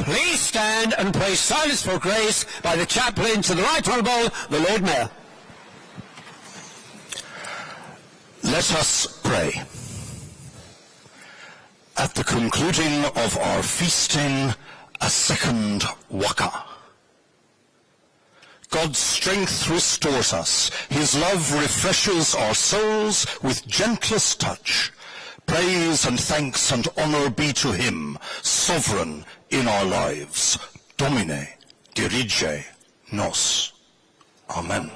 Please stand and pray silence for grace by the chaplain to the Right Honourable, the Lord Mayor. Let us pray. At the concluding of our feasting, a second waka. God's strength restores us. His love refreshes our souls with gentlest touch. Praise and thanks and honour be to him, sovereign in our lives. Domine, dirige nos. Amen.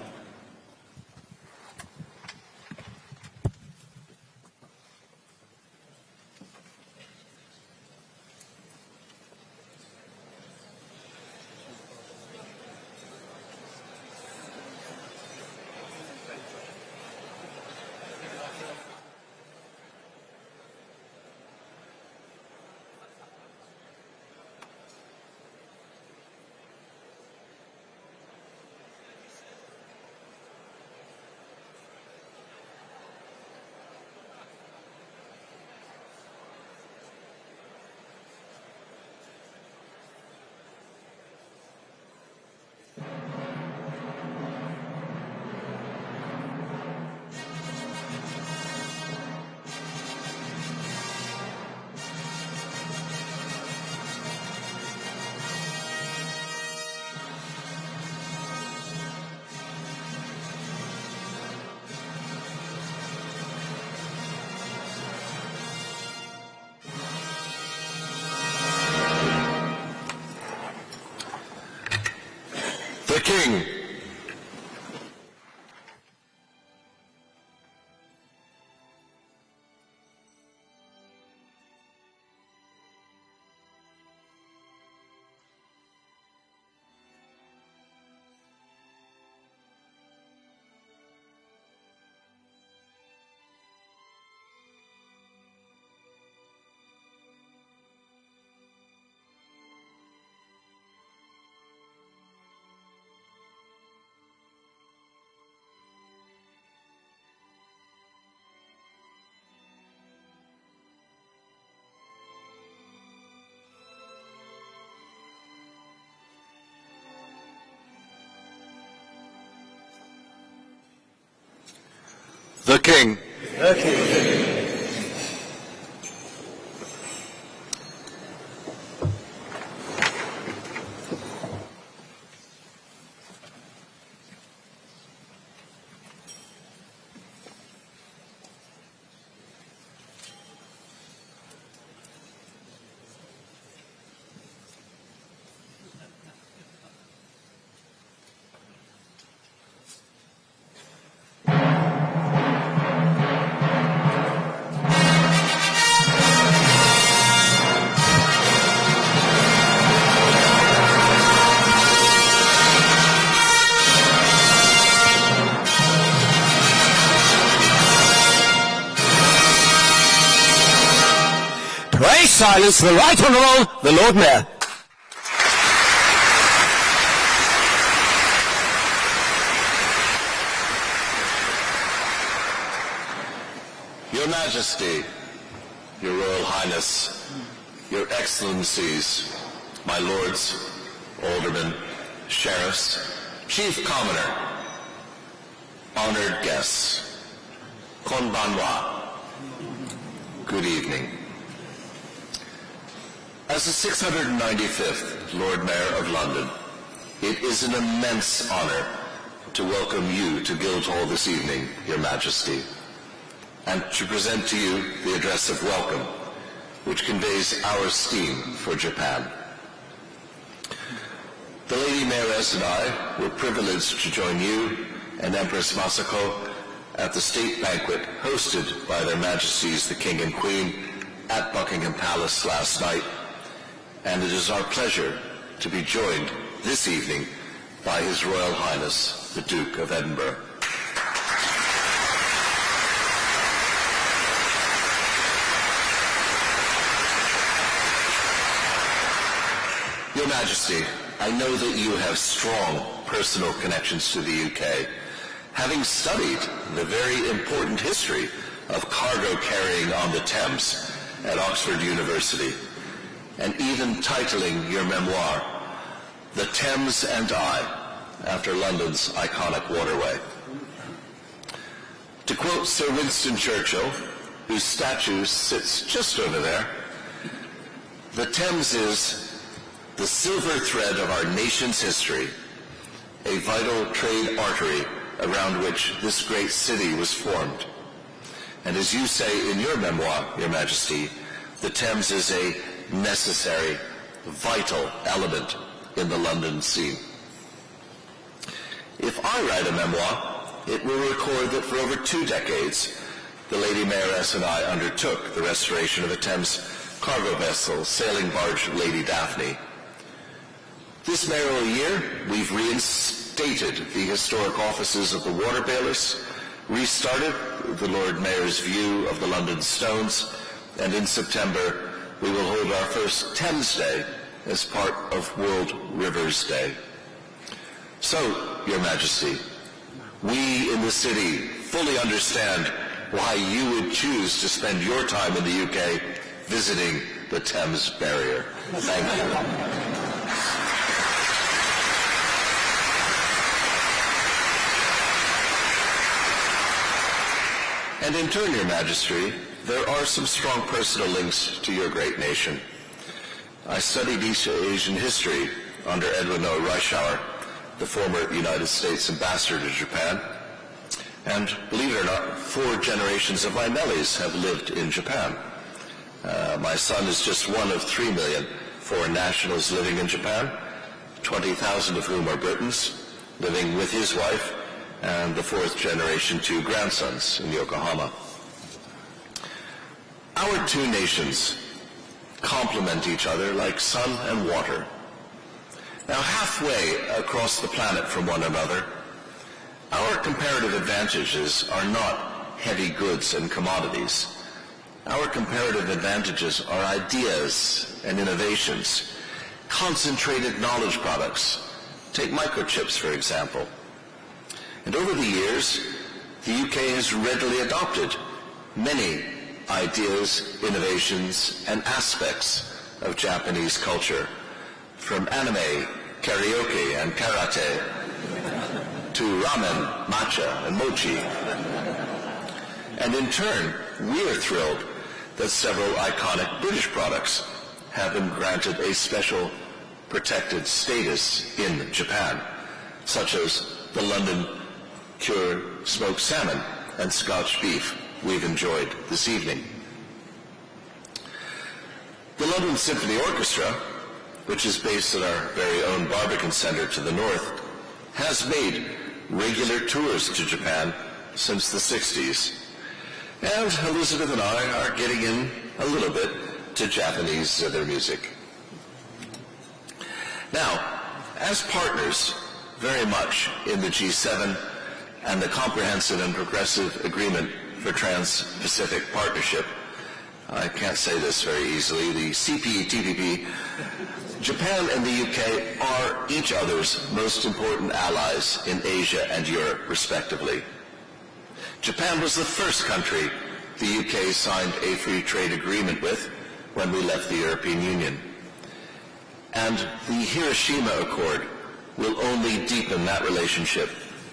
The King. The King. The King. Pray silence for the Right Honourable, the Lord Mayor. Your Majesty, Your Royal Highness, Your Excellencies, my lords, aldermen, sheriffs, chief commoner, honored guests, konbanwa, good evening. As the 695th Lord Mayor of London, it is an immense honor to welcome you to Guildhall this evening, Your Majesty, and to present to you the address of welcome, which conveys our esteem for Japan. The Lady Mayoress and I were privileged to join you and Empress Masako at the state banquet hosted by Their Majesties the King and Queen at Buckingham Palace last night, and it is our pleasure to be joined this evening by His Royal Highness, the Duke of Edinburgh. Your Majesty, I know that you have strong personal connections to the UK, having studied the very important history of cargo carrying on the Thames at Oxford University. and even titling your memoir, The Thames and I, after London's iconic waterway. To quote Sir Winston Churchill, whose statue sits just over there, the Thames is the silver thread of our nation's history, a vital trade artery around which this great city was formed. And as you say in your memoir, Your Majesty, the Thames is a necessary, vital element in the London scene. If I write a memoir, it will record that for over 2 decades, the Lady Mayoress and I undertook the restoration of a Thames cargo vessel, sailing barge Lady Daphne. This mayoral year, we've reinstated the historic offices of the water bailiffs, restarted the Lord Mayor's view of the London Stones, and in September, we will hold our first Thames Day as part of World Rivers Day. So, Your Majesty, we in the city fully understand why you would choose to spend your time in the UK visiting the Thames Barrier. Thank you. And in turn, Your Majesty, there are some strong personal links to your great nation. I studied East Asian history under Edwin O. Reischauer, the former United States ambassador to Japan. And believe it or not, 4 generations of my Nellies have lived in Japan. My son is just one of 3 million foreign nationals living in Japan, 20,000 of whom are Britons, living with his wife, and the 4th generation 2 grandsons in Yokohama. Our 2 nations complement each other like sun and water. Now, halfway across the planet from one another, our comparative advantages are not heavy goods and commodities. Our comparative advantages are ideas and innovations, concentrated knowledge products. Take microchips, for example. And over the years, the UK has readily adopted many ideas, innovations, and aspects of Japanese culture, from anime, karaoke, and karate, to ramen, matcha, and mochi. And in turn, we are thrilled that several iconic British products have been granted a special protected status in Japan, such as the London cured smoked salmon and Scotch beef we've enjoyed this evening. The London Symphony Orchestra, which is based at our very own Barbican Centre to the north, has made regular tours to Japan since the 60s. And Elizabeth and I are getting in a little bit to Japanese zither music. Now, as partners very much in the G7 and the Comprehensive and Progressive Agreement for Trans-Pacific Partnership, I can't say this very easily, the CPTPP, Japan and the UK are each other's most important allies in Asia and Europe, respectively. Japan was the first country the UK signed a free trade agreement with when we left the European Union. And the Hiroshima Accord will only deepen that relationship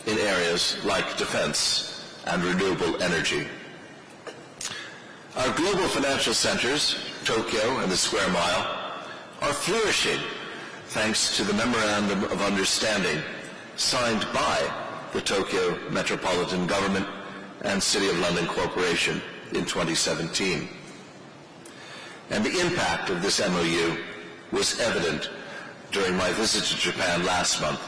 in areas like defense and renewable energy. Our global financial centers, Tokyo and the Square Mile, are flourishing thanks to the Memorandum of Understanding signed by the Tokyo Metropolitan Government and City of London Corporation in 2017. And the impact of this MOU was evident during my visit to Japan last month,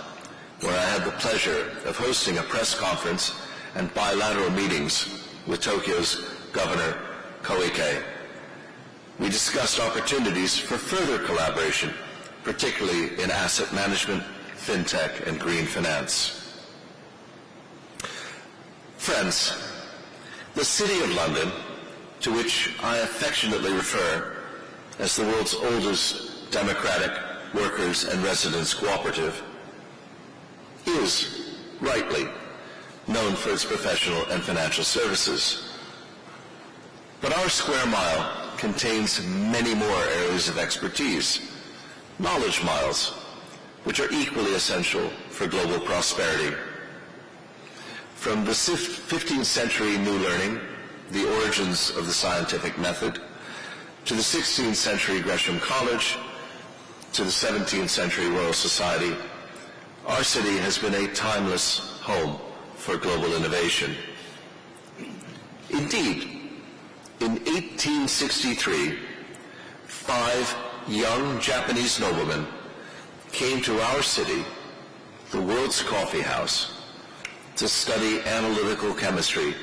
where I had the pleasure of hosting a press conference and bilateral meetings with Tokyo's Governor Koike. We discussed opportunities for further collaboration, particularly in asset management, fintech, and green finance. Friends, the City of London, to which I affectionately refer as the world's oldest democratic workers' and residents' cooperative, is rightly known for its professional and financial services. But our Square Mile contains many more areas of expertise, knowledge miles, which are equally essential for global prosperity. From the 15th century New Learning, the origins of the scientific method, to the 16th century Gresham College, to the 17th century Royal Society, our city has been a timeless home for global innovation. Indeed, in 1863, 5 young Japanese noblemen came to our city, the world's coffee house, to study analytical chemistry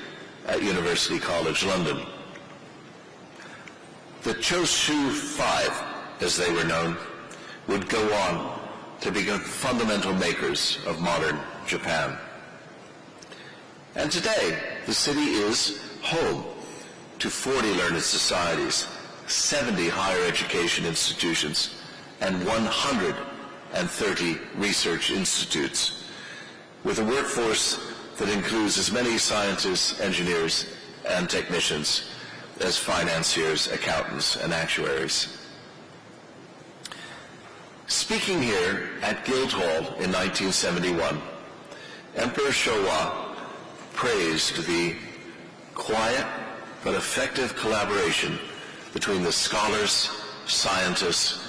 at University College London. The Choshu Five, as they were known, would go on to become fundamental makers of modern Japan. And today, the city is home to 40 learned societies, 70 higher education institutions, and 130 research institutes, with a workforce that includes as many scientists, engineers, and technicians as financiers, accountants, and actuaries. Speaking here at Guildhall in 1971, Emperor Showa praised the quiet but effective collaboration between the scholars, scientists,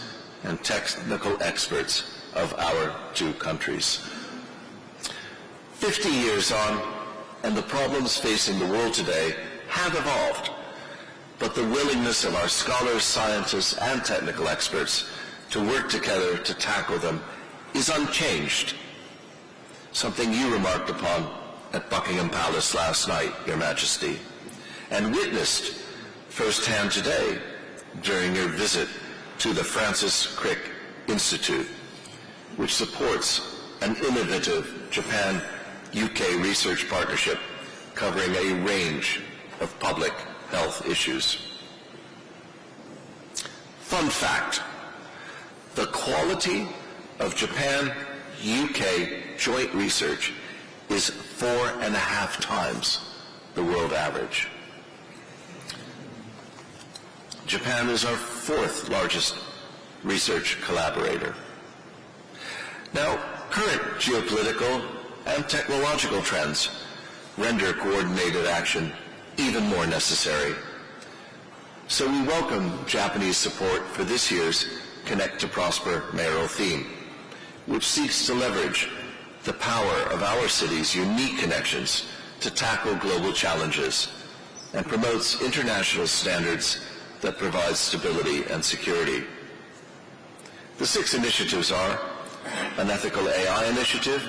and technical experts of our two countries. 50 years on, and the problems facing the world today have evolved, but the willingness of our scholars, scientists, and technical experts to work together to tackle them is unchanged, something you remarked upon at Buckingham Palace last night, Your Majesty, and witnessed firsthand today during your visit to the Francis Crick Institute, which supports an innovative Japan-UK research partnership covering a range of public health issues. Fun fact, the quality of Japan-UK joint research is 4.5 times the world average. Japan is our 4th largest research collaborator. Now, current geopolitical and technological trends render coordinated action even more necessary. So we welcome Japanese support for this year's Connect to Prosper mayoral theme, which seeks to leverage the power of our city's unique connections to tackle global challenges and promotes international standards that provide stability and security. The 6 initiatives are an ethical AI initiative,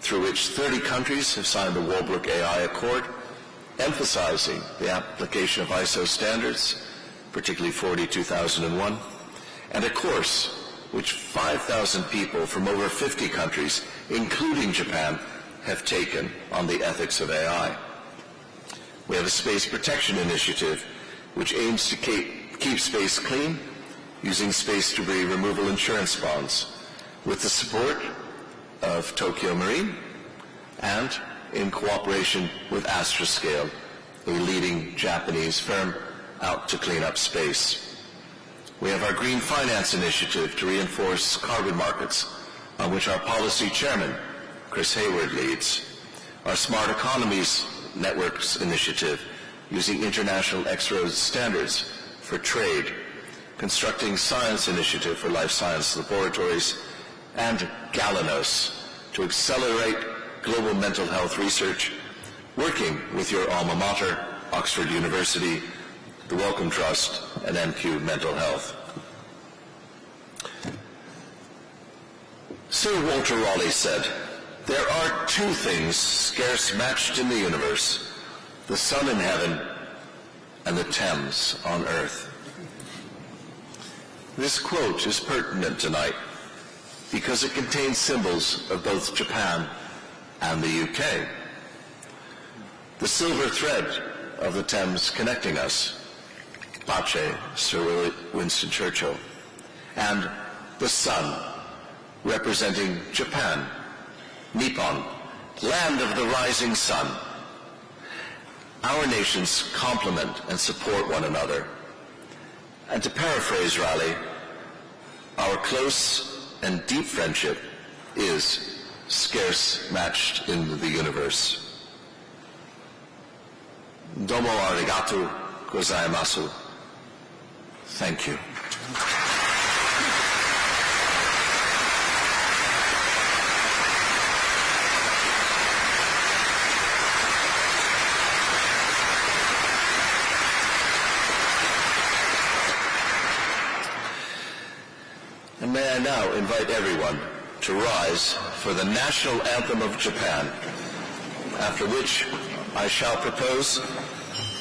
through which 30 countries have signed the Walbrook AI Accord, emphasizing the application of ISO standards, particularly 42001, and a course which 5,000 people from over 50 countries, including Japan, have taken on the ethics of AI. We have a space protection initiative which aims to keep space clean using space debris removal insurance bonds with the support of Tokyo Marine and in cooperation with Astroscale, a leading Japanese firm out to clean up space. We have our Green Finance Initiative to reinforce carbon markets, on which our policy chairman, Chris Hayward, leads. Our Smart Economies Networks Initiative, using international X-Road standards for trade, constructing Science Initiative for life science laboratories, and Galanos to accelerate global mental health research, working with your alma mater, Oxford University, the Wellcome Trust, and MQ Mental Health. Sir Walter Raleigh said, "There are 2 things scarce matched in the universe, the sun in heaven and the Thames on earth." This quote is pertinent tonight because it contains symbols of both Japan and the UK. The silver thread of the Thames connecting us, Pace, Sir Winston Churchill, and the sun representing Japan, Nippon, land of the rising sun. Our nations complement and support one another, And to paraphrase Raleigh, our close and deep friendship is scarce matched in the universe. Domo arigato gozaimasu. Thank you. And may I now invite everyone to rise for the national anthem of Japan, after which I shall propose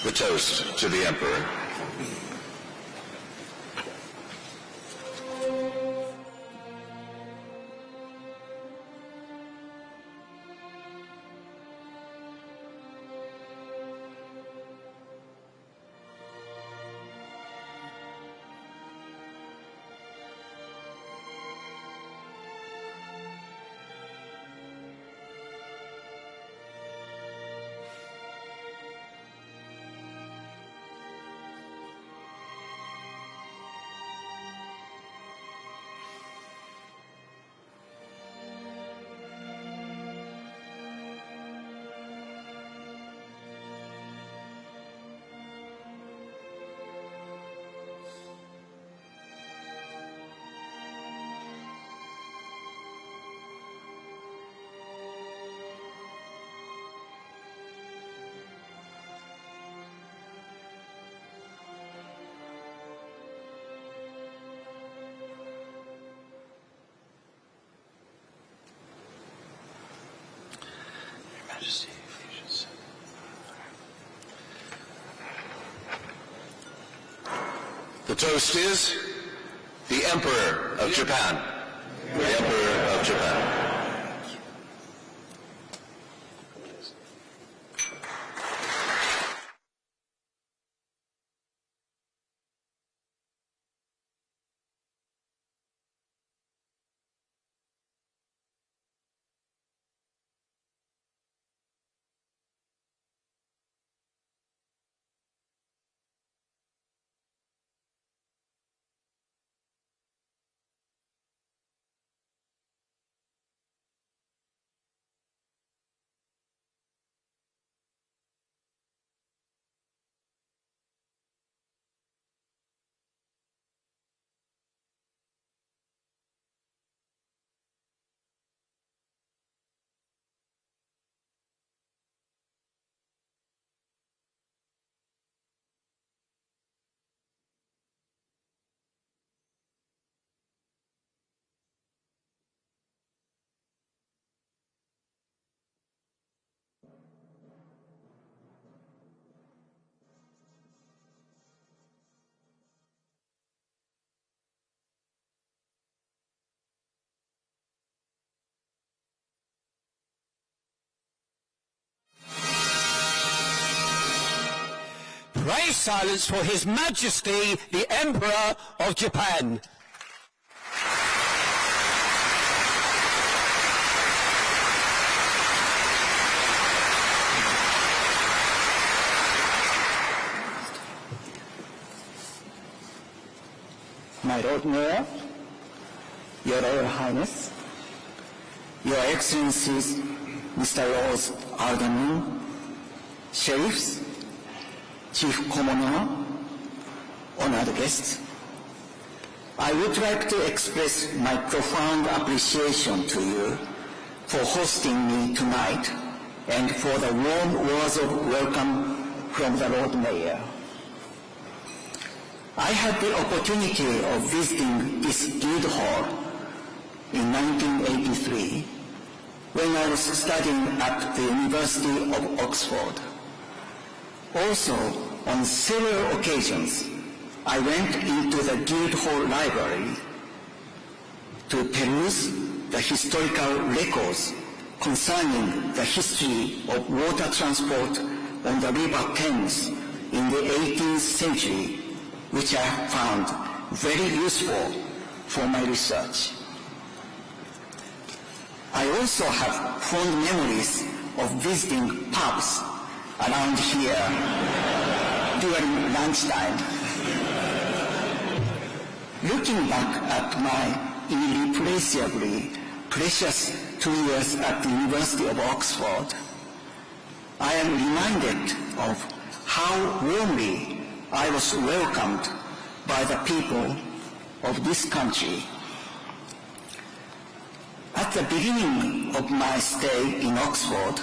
the toast to the Emperor. The toast is the Emperor of Japan. The Emperor of Japan. Pray silence for His Majesty, the Emperor of Japan. My Lord Mayor, Your Royal Highness, Your Excellencies, Mr. Lords Aldermen, Sheriffs, Chief Commoner, honored guests, I would like to express my profound appreciation to you for hosting me tonight and for the warm words of welcome from the Lord Mayor. I had the opportunity of visiting this Guildhall in 1983 when I was studying at the University of Oxford. Also, on several occasions, I went into the Guildhall Library to peruse the historical records concerning the history of water transport on the River Thames in the 18th century, which I found very useful for my research. I also have fond memories of visiting pubs around here during lunchtime. Looking back at my irreplaceably precious 2 years at the University of Oxford, I am reminded of how warmly I was welcomed by the people of this country. At the beginning of my stay in Oxford,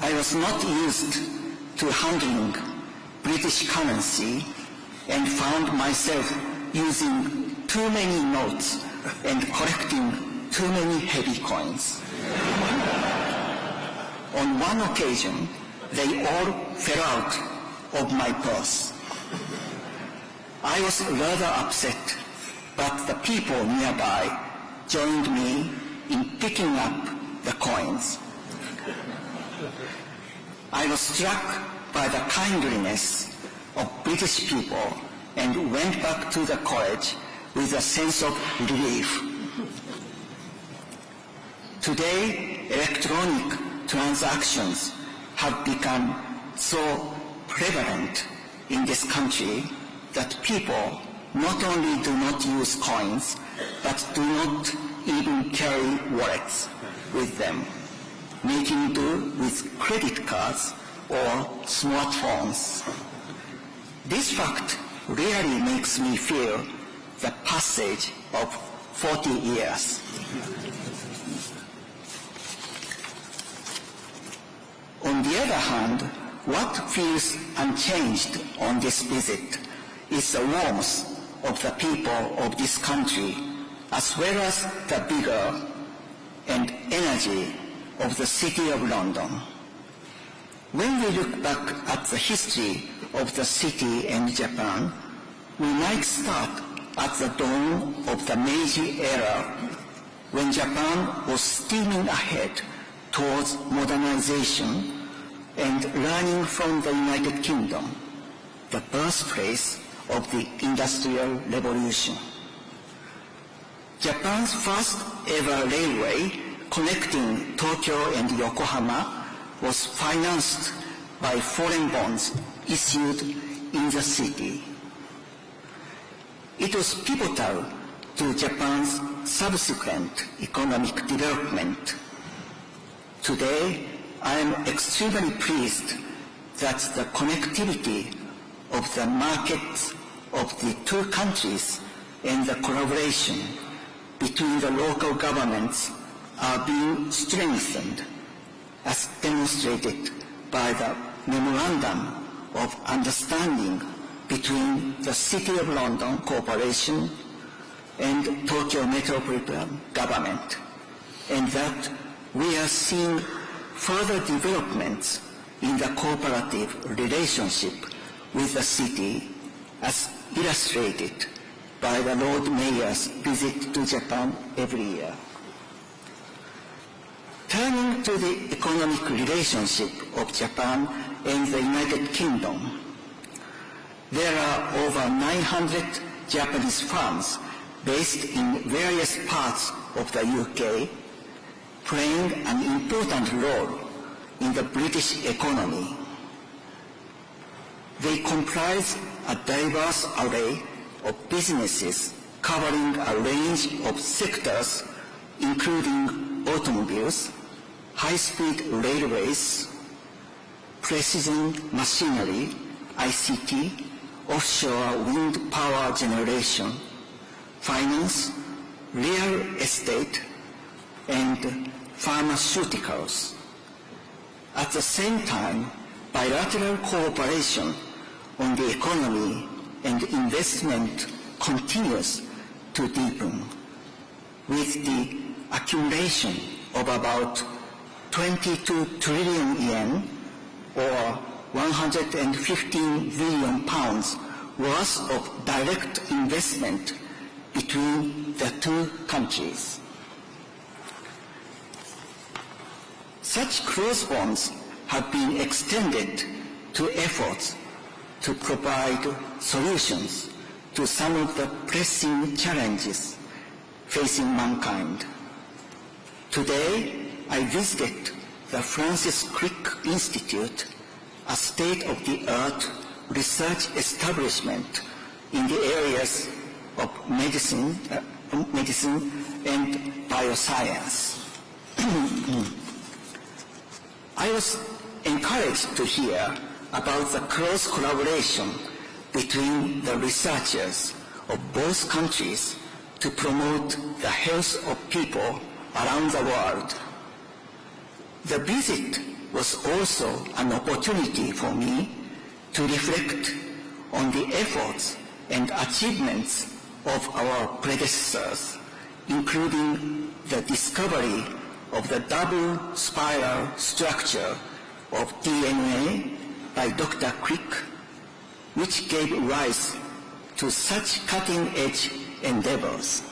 I was not used to handling British currency and found myself using too many notes and collecting too many heavy coins. On one occasion, they all fell out of my purse. I was rather upset, but the people nearby joined me in picking up the coins. I was struck by the kindliness of British people and went back to the college with a sense of relief. Today, electronic transactions have become so prevalent in this country that people not only do not use coins, but do not even carry wallets with them, making do with credit cards or smartphones. This fact really makes me feel the passage of 40 years. On the other hand, what feels unchanged on this visit is the warmth of the people of this country, as well as the vigor and energy of the City of London. When we look back at the history of the city and Japan, we might start at the dawn of the Meiji era, when Japan was steaming ahead towards modernization and learning from the United Kingdom, the birthplace of the Industrial Revolution. Japan's first ever railway connecting Tokyo and Yokohama was financed by foreign bonds issued in the city. It was pivotal to Japan's subsequent economic development. Today, I am extremely pleased that the connectivity of the markets of the two countries and the collaboration between the local governments are being strengthened, as demonstrated by the Memorandum of Understanding between the City of London Corporation and Tokyo Metropolitan Government, and that we are seeing further developments in the cooperative relationship with the city, as illustrated by the Lord Mayor's visit to Japan every year. Turning to the economic relationship of Japan and the United Kingdom, there are over 900 Japanese firms based in various parts of the UK, playing an important role in the British economy. They comprise a diverse array of businesses covering a range of sectors, including automobiles, high-speed railways, precision machinery, ICT, offshore wind power generation, finance, real estate, and pharmaceuticals. At the same time, bilateral cooperation on the economy and investment continues to deepen, with the accumulation of about 22 trillion yen or 115 billion pounds worth of direct investment between the two countries. Such close bonds have been extended to efforts to provide solutions to some of the pressing challenges facing mankind. Today, I visited the Francis Crick Institute, a state-of-the-art research establishment in the areas of medicine and bioscience. I was encouraged to hear about the close collaboration between the researchers of both countries to promote the health of people around the world. The visit was also an opportunity for me to reflect on the efforts and achievements of our predecessors, including the discovery of the double spiral structure of DNA by Dr. Crick, which gave rise to such cutting-edge endeavors.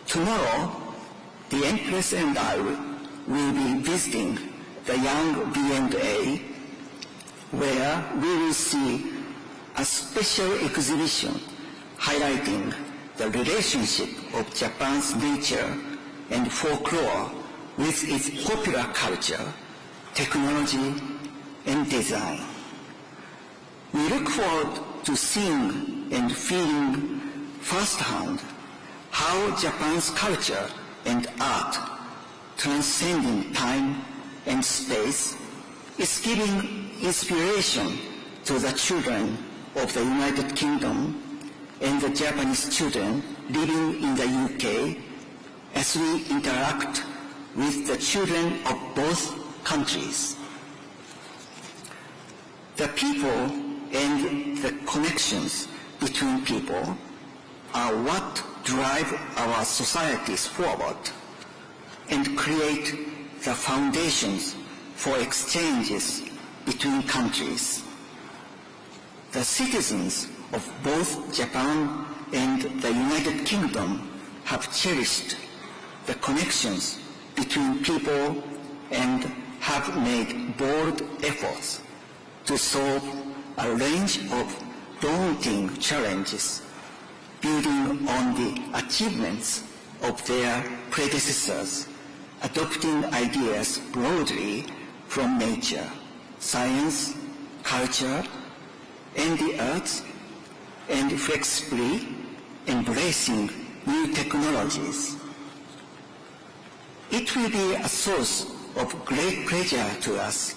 Tomorrow, the Empress and I will be visiting the Young V&A, where we will see a special exhibition highlighting the relationship of Japan's nature and folklore with its popular culture, technology, and design. We look forward to seeing and feeling firsthand how Japan's culture and art, transcending time and space, is giving inspiration to the children of the United Kingdom and the Japanese children living in the UK as we interact with the children of both countries. The people and the connections between people are what drive our societies forward and create the foundations for exchanges between countries. The citizens of both Japan and the United Kingdom have cherished the connections between people and have made bold efforts to solve a range of daunting challenges, building on the achievements of their predecessors, adopting ideas broadly from nature, science, culture, and the arts, and flexibly embracing new technologies. It will be a source of great pleasure to us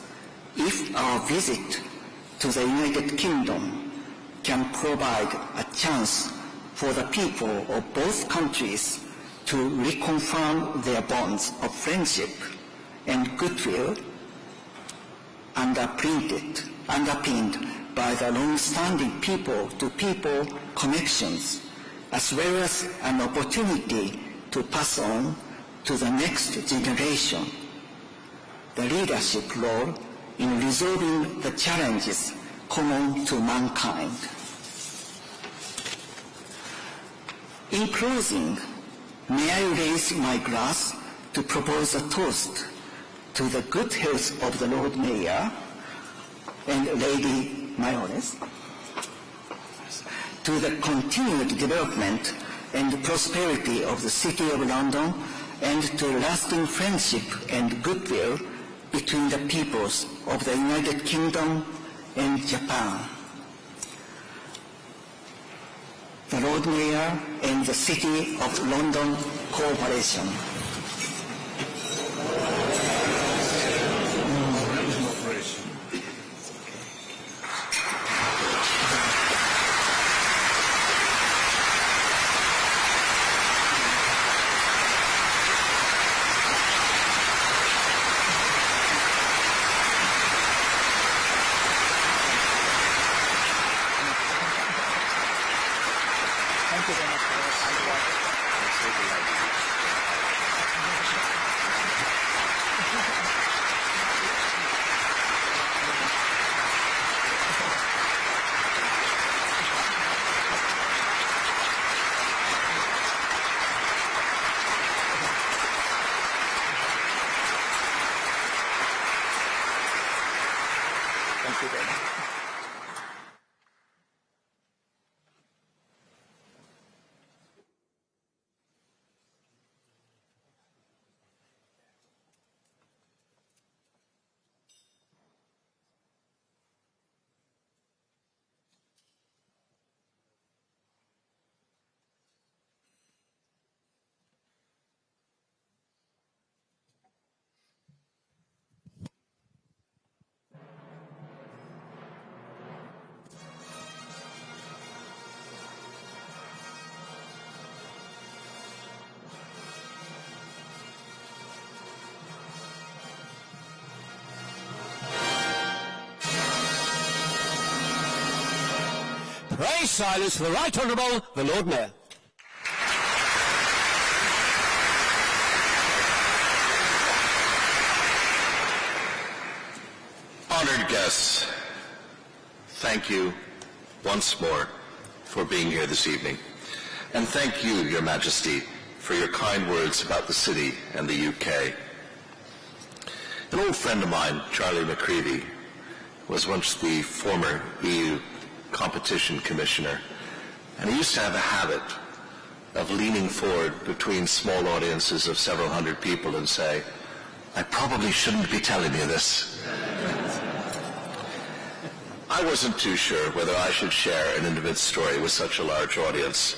if our visit to the United Kingdom can provide a chance for the people of both countries to reconfirm their bonds of friendship and goodwill underpinned by the long-standing people-to-people connections, as well as an opportunity to pass on to the next generation the leadership role in resolving the challenges common to mankind. In closing, may I raise my glass to propose a toast to the good health of the Lord Mayor and Lady Mayoress, to the continued development and prosperity of the City of London, and to lasting friendship and goodwill between the peoples of the United Kingdom and Japan. The Lord Mayor and the City of London Corporation. Thank you very much. Pray silence for the Right Honourable, the Lord Mayor. Honored guests, thank you once more for being here this evening. And thank you, Your Majesty, for your kind words about the city and the UK. An old friend of mine, Charlie McCreevy, was once the former EU competition commissioner, and he used to have a habit of leaning forward between small audiences of several hundred people and say, "I probably shouldn't be telling you this." I wasn't too sure whether I should share an intimate story with such a large audience,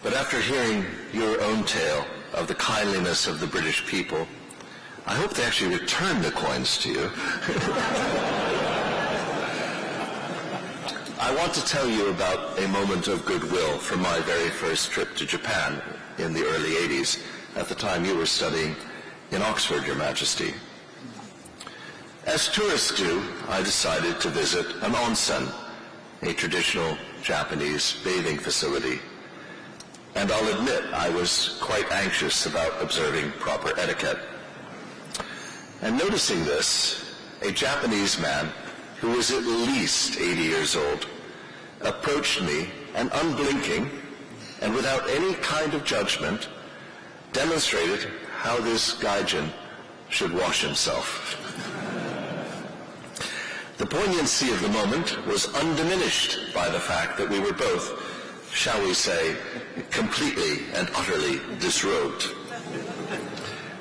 but after hearing your own tale of the kindliness of the British people, I hope they actually return the coins to you. I want to tell you about a moment of goodwill from my very first trip to Japan in the early 80s, at the time you were studying in Oxford, Your Majesty. As tourists do, I decided to visit an onsen, a traditional Japanese bathing facility. And I'll admit I was quite anxious about observing proper etiquette. And noticing this, a Japanese man who was at least 80 years old approached me and, unblinking and without any kind of judgment, demonstrated how this gaijin should wash himself. The poignancy of the moment was undiminished by the fact that we were both, shall we say, completely and utterly disrobed.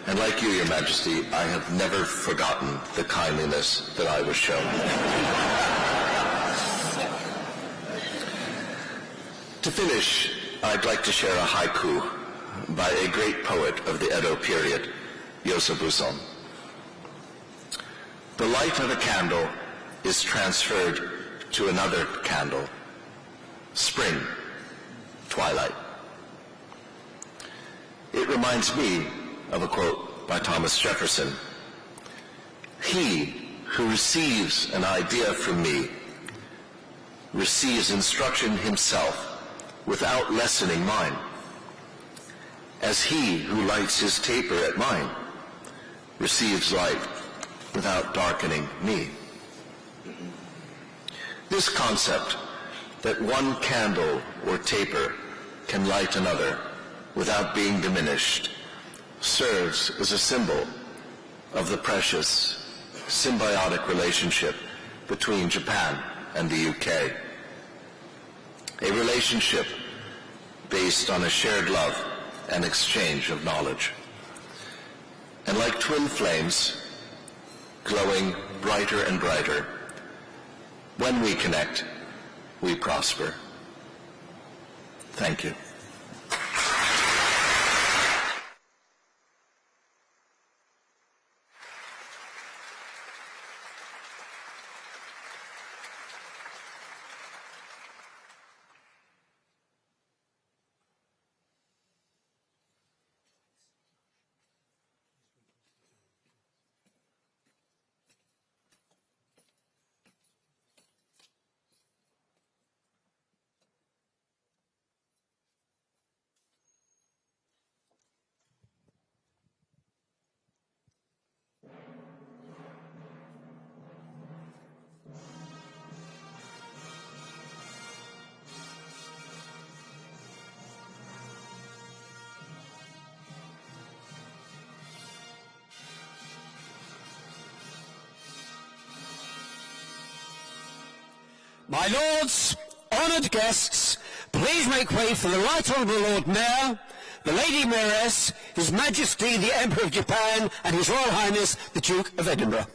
And like you, Your Majesty, I have never forgotten the kindliness that I was shown. To finish, I'd like to share a haiku by a great poet of the Edo period, Yosabu-son. The light of a candle is transferred to another candle. Spring, twilight. It reminds me of a quote by Thomas Jefferson. He who receives an idea from me receives instruction himself without lessening mine, as he who lights his taper at mine receives light without darkening me. This concept that one candle or taper can light another without being diminished serves as a symbol of the precious symbiotic relationship between Japan and the UK. A relationship based on a shared love and exchange of knowledge. And like twin flames, glowing brighter and brighter, when we connect, we prosper. Thank you. My lords, honoured guests, please make way for the Right Honourable Lord Mayor, the Lady Mayoress, His Majesty the Emperor of Japan, and His Royal Highness the Duke of Edinburgh.